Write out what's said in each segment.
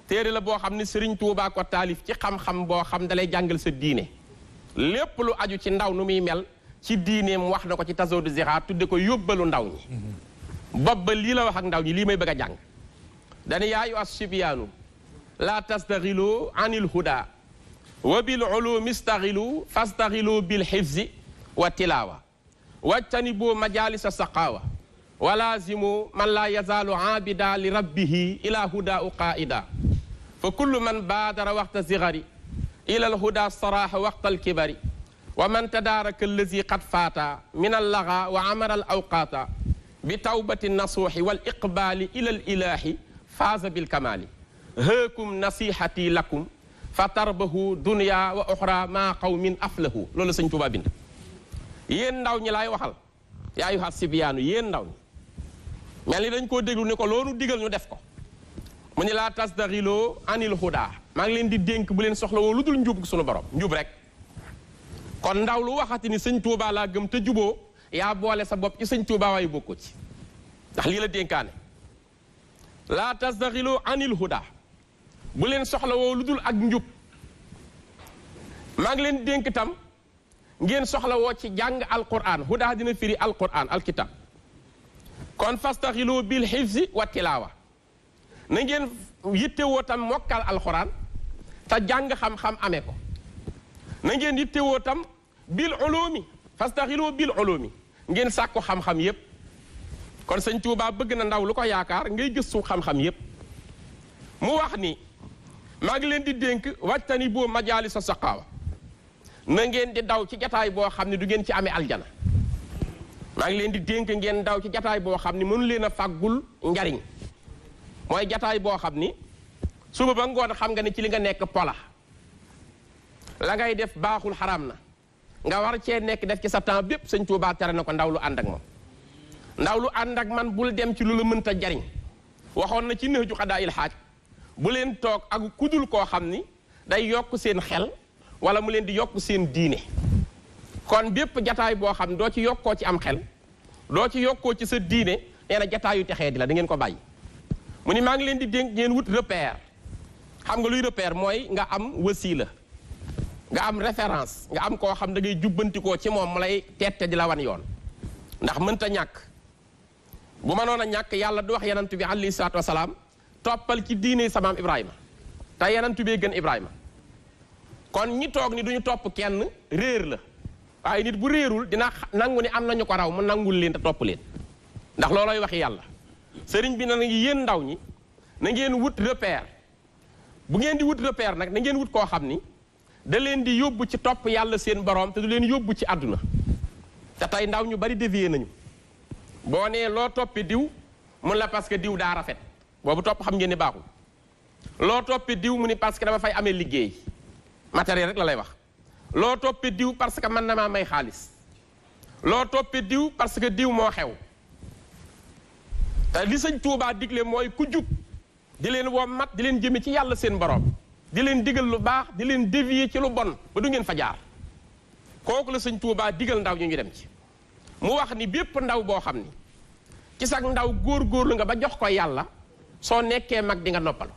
téere la boo xam ne Sëriñ Tuubaa ko taalif ci xam-xam boo xam dalay jàngal sa diine lépp lu aju ci ndaw nu muy mel ci diineem wax na ko ci Tazawudu Zixaar tudde ko yóbbalu ndaw ñi bopp ba lii la wax ak ndaw ñi lii may bëgg a jàng dana yaayu as-sibyaanu laa tastaxilu anil huda wa bil ulumi staxilu fastaxilu bil xifzi wa tilaawa wajtanibu majalisa saqaawa wa laazimu man laa yazaalu aabida li rabbihi ila huda u qaida fa kullu man baadara waxta zigari ila al huda saraaxa waxta alkibari wa man tadaaraka allazi qad faata min allaga wa amara al awqaata bi tawbati nasuuxi wal iqbaali ila al ilaahi faaza bil kamaali haakum nasihati lakum fa tarbahu dunya wa oxra maa qawmin aflahu loolu sëñ Tuubaa bind yéen ndaw ñi laay waxal yaa ayyuha sibyaanu yéen ndaw ñi mel ni dañ koo déglu ni ko loolu digal ñu def ko mu ni laa tasdaxiloo anil huda maa ngi leen di dénk bu leen soxla woo lu dul njub sunu borom njub rek kon ndaw lu waxati ni sëñ Tuubaa laa gëm te juboo yaa boole sa bopp ci sëñ Tuubaa waaye bokkoo ci ndax lii la dénkaane laa tasdaxiloo anil huda bu leen soxla woo lu dul ak njub maa ngi leen dénk tam ngeen soxla woo ci jàng alquran huda dina firi alquran alkitab kon fastaxilu bil xifzi wa tilaawa na ngeen yittewoo tam mokkal alquran te jàng xam-xam amee ko na ngeen yittewoo tam bil ulumi fastaxilu bil ulumi ngeen sàkku xam-xam yépp kon sëñ Tuubaa bëgg na ndaw lu ko yaakaar ngay gëstu xam-xam yépp mu wax ni maa ngi leen di dénk wajtani boo majaali sa saqaawa na ngeen di daw ci jataay boo xam ne du ngeen ci amee aljana maa ngi leen di dénk ngeen daw ci jataay boo xam ne mënu leen a fàggul njariñ mooy jataay boo xam ni suba ba ngoon xam nga ne ci li nga nekk pola la ngay def baaxul xaraam na nga war cee nekk def ci sa temps bépp sëñ Tuubaa tere na ko ndaw lu ànd ak moom ndaw lu ànd ak man bul dem ci lu la mënta jariñ waxoon na ci Nahju Qadaa'il Haaj bu leen toog ak kudul koo xam ni day yokk seen xel wala mu leen di yokk seen diine kon bépp jataay boo xam ne doo ci yokkoo ci am xel doo ci yokkoo ci sa diine nee na jataayu texee di la da ngeen ko bàyyi mu ni maa ngi leen di dénk ngeen wut repère xam nga luy repère mooy nga am wasiila nga am référence nga am koo xam da ngay jubbantikoo ci moom mu lay tette di la wan yoon ndax mënta ñàkk bu mënoon a ñàkk yàlla du wax yenantu bi alayhi salaatu wasalaam toppal ci diine samaam Ibrahima te yenantu bee gën Ibrahima kon ñi toog ni duñu topp kenn réer la waaye nit bu réerul dina nangu ni am nañu ko raw mu nangul leen te topp leen ndax loolooy waxi yàlla sëriñ bi na ngi yéen ndaw ñi na ngeen wut repère bu ngeen di wut repère nag na ngeen wut koo xam ni da leen di yóbbu ci topp yàlla seen borom te du leen yóbbu ci àdduna te tey ndaw ñu bari dévié nañu boo nee loo toppi diw mun la parce que diw daa rafet boobu topp xam ngeen ni baaxul loo toppi diw mu ni parce que dama fay amee liggéey matériel rek la lay wax loo toppi diw parce que mën na maa may xaalis loo toppi diw parce que diw moo xew te li sëñ Tuubaa digle mooy ku jub di leen woo mat di leen jëme ci yàlla seen borom di leen digal lu baax di leen dévier ci lu bon ba du ngeen fa jaar kooku la sëñ Tuubaa digal ndaw ñu dem ci mu wax ni bépp ndaw boo xam ni ci sax ndaw góor-góorlu nga ba jox ko yàlla soo nekkee mag di nga noppalu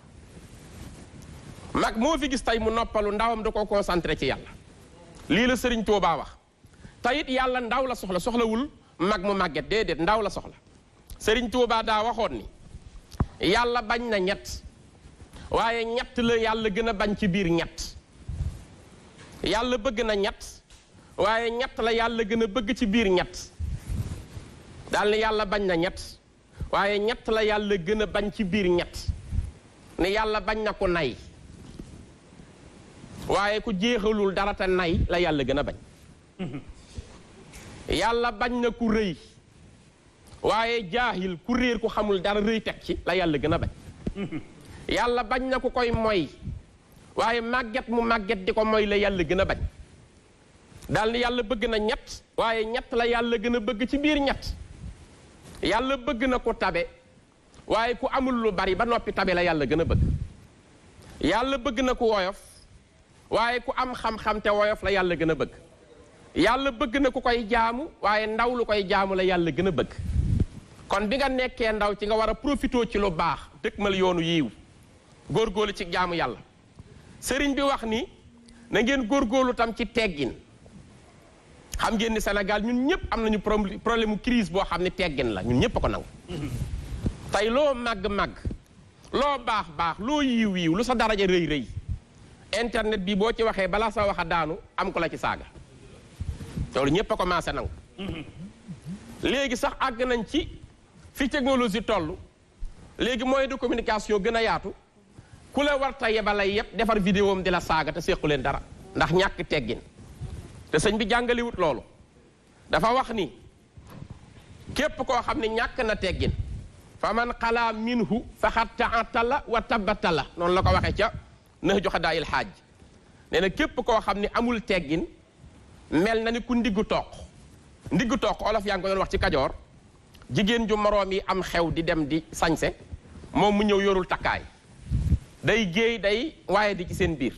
mag moo fi gis tey mu noppalu ndawam da ko concentré ci yàlla lii la sëriñ Tuubaa wax te it yàlla ndaw la soxla soxlawul mag mu màgget déedéet ndaw la soxla sëriñ Tuubaa daa waxoon ni yàlla bañ na ñett waaye ñett la yàlla gën a bañ ci biir ñett yàlla bëgg na ñett waaye ñett la yàlla gën a bëgg ci biir ñett daal ni yàlla bañ na ñett waaye ñett la yàlla gën a bañ ci biir ñett ne yàlla bañ na ko nay waaye ku jeexalul dara te nay la yàlla gën a bañ yàlla bañ na ku rëy waaye jaahil ku réer ku xamul dara rëy teg ci la yàlla gën a bañ yàlla bañ na ku koy moy waaye màgget mu màgget di ko moy la yàlla gën a bañ daal ni yàlla bëgg na ñett waaye ñett la yàlla gën a bëgg ci biir ñett yàlla bëgg na ku tabe waaye ku amul lu bari ba noppi tabe la yàlla gën a bëgg yàlla bëgg na ku woyof waaye ku am xam-xam te woyof la yàlla gën a bëgg yàlla bëgg na ku koy jaamu waaye ndaw lu koy jaamu la yàlla gën a bëgg kon bi nga nekkee ndaw ci nga war a profité ci lu baax dëkkmal yoonu yiiw góorgóorlu ci jaamu yàlla sëriñ bi wax ni na ngeen góorgóorlu tam ci teggin xam ngeen ni Sénégal ñun ñëpp am nañu problème mu crise boo xam ne teggin la ñun ñëpp a ko nangu tey loo màgg-màgg loo baax loo yiw lu sa daraja rëy internet bi boo ci waxee balaa sa wax a daanu am ko la ci saaga loolu ñëpp a commencé nangu léegi sax àgg nañ ci fi technologie toll léegi moyen de communication gën a yaatu ku la war ta yebalay yëpp defar vidéo am di la saaga te sequ leen dara ndax ñàkk teggin te sëñ bi jàngaliwut loolu dafa wax ni képp koo xam ne ñàkk na teggin fa man xalaa minhu faxat taatala wa tabatala noonu la ko waxee ca na joxe daa il xaaj nee na képp koo xam ne amul teggin mel na ni ku ndiggu toq olof yaa ngi ko doon wax ci Kajoor jigéen ju moroom yi am xew di dem di sañse moom mu ñëw yorul takkaay day géey day waaye di ci seen biir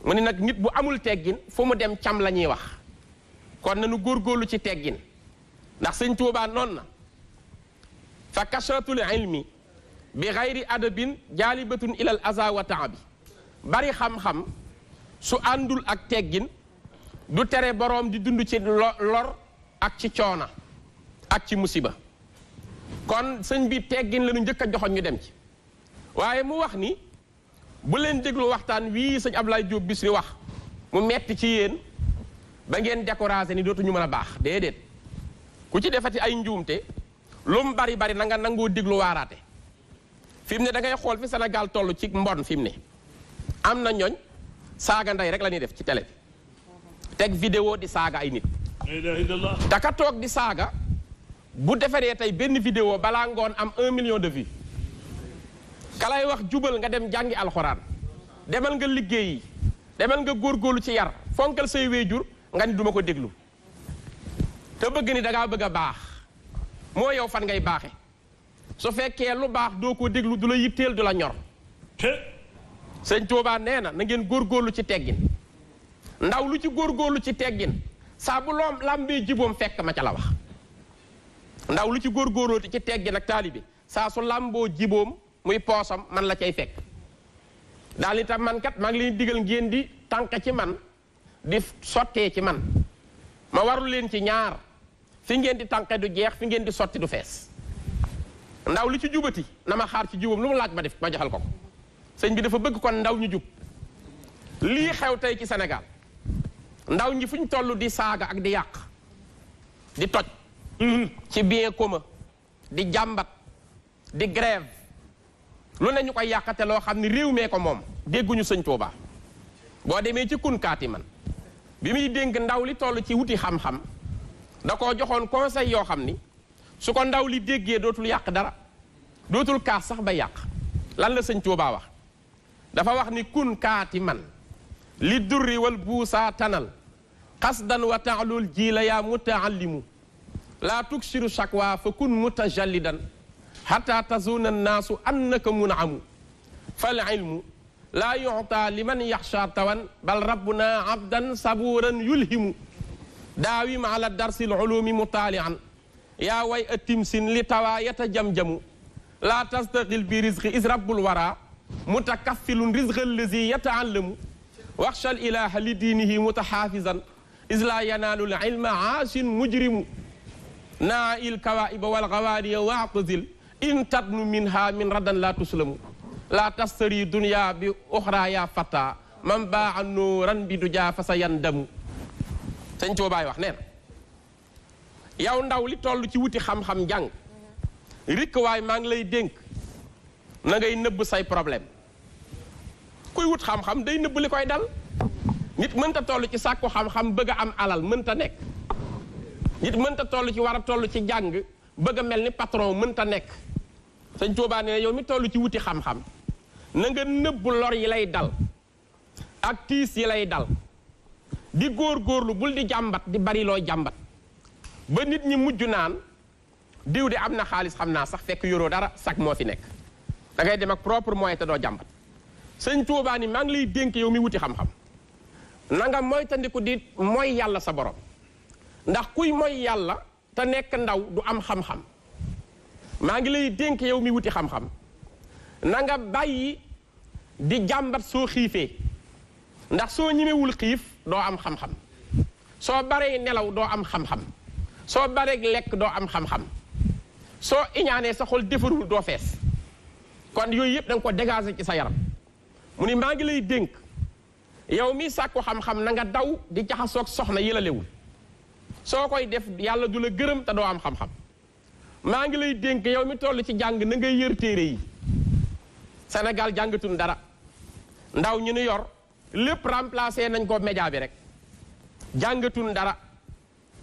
mu ne nag nit bu amul teggin fu mu dem cam la ñuy wax kon nañu góorgóorlu ci teggin ndax sëñ Tuubaa noonu na fa kasratul ilmi bi xayri adabin jaalibatun ilal aza wa taabi bari xam-xam su àndul ak teggin du tere boroom di dund ci lor ak ci coona ak ci musiba kon sëñ bi teggin la ñu njëkk a joxoon ñu dem ci waaye mu wax ni bu leen déglu waxtaan wii sëñ Ablaye Diop Bichri wax mu metti ci yéen ba ngeen découragé ni dootuñu mën a baax déedéet ku ci defati ay njuumte lu mu bari na nga nangoo déglu waaraate fi mu ne da ngay xool fi Sénégal toll ci mbon fi mu ne am na ñooñ saaga ndey rek la ñuy def ci télé bi teg vidéo di saaga ay nit te ka toog di saaga bu defaree tey benn vidéo balaa ngoon am 1 million de vues ka lay wax jubal nga dem jàngi alxuraan demal nga liggéeyi demal nga góorgóorlu ci yar fonkal say wéejur nga ni duma ko déglu te bëgg ni dangaa bëgg a baax moo yow fan ngay baaxe su fekkee lu baax doo ko déglu du la yitteel du la ñor sëñ Tuubaa nee na ngeen góorgóorlu ci teggin ndaw lu ci góorgóorlu ci teggin saa bu loom làmbee jiboom fekk ma ca la wax ndaw lu ci góorgóorlu ci teggin ak taalibi saa su làmboo jiboom muy poosam man la cay fekk daal itam man kat maa ngi leen digal ngeen di tànk ci man di sottee ci man ma warul leen ci ñaar fi ngeen di tànke du jeex fi ngeen di sotti du fees ndaw li ci jubati na ma xaar ci jubam lu mu laaj ma def ma joxal ko sëñ bi dafa bëgg kon ndaw ñu jub lii xew tey ci Sénégal ndaw ñi fu ñu toll di saaga ak di yàq di toj ci bien commun di jàmbat di grève lu ne ñu koy yàqate loo xam ni réew mee ko moom dégguñu sëñ Tuubaa boo demee ci kunkaati man bi muy dénk ndaw li toll ci wuti xam-xam da koo joxoon conseil yoo xam ni su ko ndaw li déggee dootul yàq dara dootul kaas sax ba yàq lan la sëñ Tuubaa wax dafa wax ni kunkaati man li durri wal buusaa tanal xasdan wa taalul jiila yaa mutaallimu laa tuksiru shakwa fa kun mutajallidan xata tazuna annaasu annaka munamu fal ilmu laa yuta liman yaxsha tawan bal rabbuna abdan saburan yulhimu daawim ala darsi lulumi mutaalian yaa way a timsin li tawaa yatajamjamu laa tastaqil bi rizqi is rabbul wara mutakaffilun rizqa allazi yataallamu waxshal ilaha li diinihi mutaxaafizan is laa yanaalu l ilma aasin mujrimu naa il kawaiba wal gawaaniya waatazil in tadnu minha min radan la tuslamu la tastari dunya bi uxra ya fata man baa nuuran bi du jaa fa sa yandamu sëñ Tuubaay wax nee na yow ndaw li toll ci wuti xam-xam jàng rikk waay maa ngi lay dénk na ngay nëbb say problème kuy wut xam-xam day nëbb li koy dal nit mënta toll ci sàkku xam-xam bëgg a am alal mënta nekk nit mënta toll ci war a toll ci jàng bëgg a mel ni patron mënta nekk sëñ Tuubaa nee na yow mi toll ci wuti xam-xam na nga nëbb lor yi lay dal ak tiis yi lay dal di góor-góorlu bul di jàmbat di bari looy jàmbat ba nit ñi mujj naan diw de am na xaalis xam naa sax fekk yoroo dara sax moo fi nekk da ngay dem ak propre moyen te doo jàmbat sëñ Tuubaa ni maa ngi lay dénk yow mi wuti xam-xam na nga moytandiku di mooy yàlla sa borom ndax kuy mooy yàlla te nekk ndaw du am xam-xam maa ngi lay dénk yow mi wuti xam-xam na nga bàyyi di jàmbat soo xiifee ndax soo ñemewul xiif doo am xam-xam soo baree nelaw doo am xam-xam soo baree lekk doo am xam-xam soo iñaanee sa xol defarul doo fees kon yooyu yëpp da nga ko dégager ci sa yaram mu ni maa ngi lay dénk yow mi sàkku xam-xam na nga daw di jaxasoog soxna yi la lewul soo koy def yàlla du la gërëm te doo am xam-xam maa ngi lay dénk yow mi toll ci jàng na ngay yër téere yi Sénégal jàngatun dara ndaw ñu nu yor lépp remplacé nañ ko média bi rek jàngatun dara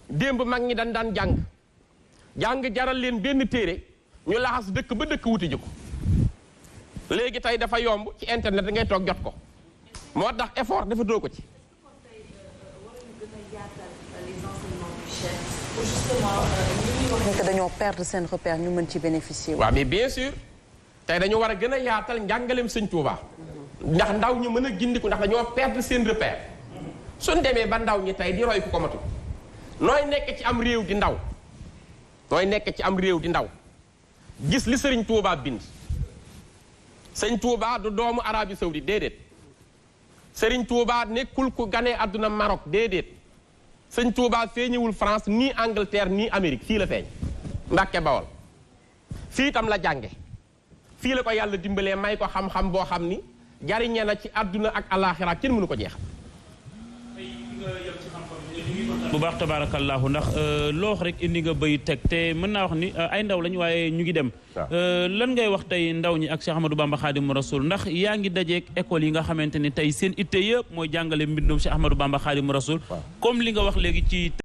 démb mag ñi daan jàng jaral leen benn téere ñu laxas dëkk ba dëkk wuti ji ko léegi tey dafa yomb ci internet ngay toog jot ko moo tax effort dafa doo ko ci nekk dañoo perdre seen repère ñu mën ci bénéficier waaw mais bien sûr tey dañu war a gën a yaatal njàngaleem sëñ Tuuba ndax ndaw ñu mën a gindiku ndax dañoo perdre seen repère suñ demee ba ndaw ñi tey di roy ku ko matul nooy nekk ci am réew di ndaw nooy nekk ci am réew di ndaw gis li sëriñ Tuuba bind sëñ Tuuba du doomu Arabie Saoudite déedéet sëriñ Tuuba nekkul ku ganee àdduna Maroc déedéet sëñ Tuuba feeñewul France ni Angleterre ni Amérique fii la feeñ Mbàkke Bawol fii itam la jànge fii la ko yàlla dimbalee may ko xam-xam boo xam ni jariñe na ci àdduna ak alaaxira kenn mënu ko jeexal bu baax tabaarakallaahu ndax loo wax rek indi nga bëy teg te mën naa wax ni ay ndaw lañ waaye ñu ngi dem lan ngay wax tey ndaw ñi ak Cheikh Ahmadou Bamba Khadimu Rasul ndax yaa ngi dajeek école yi nga xamante ni tey seen itte yëpp mooy jàngale mbindum Cheikh Ahmadou Bamba Khadimu Rasul comme li nga wax léegi ci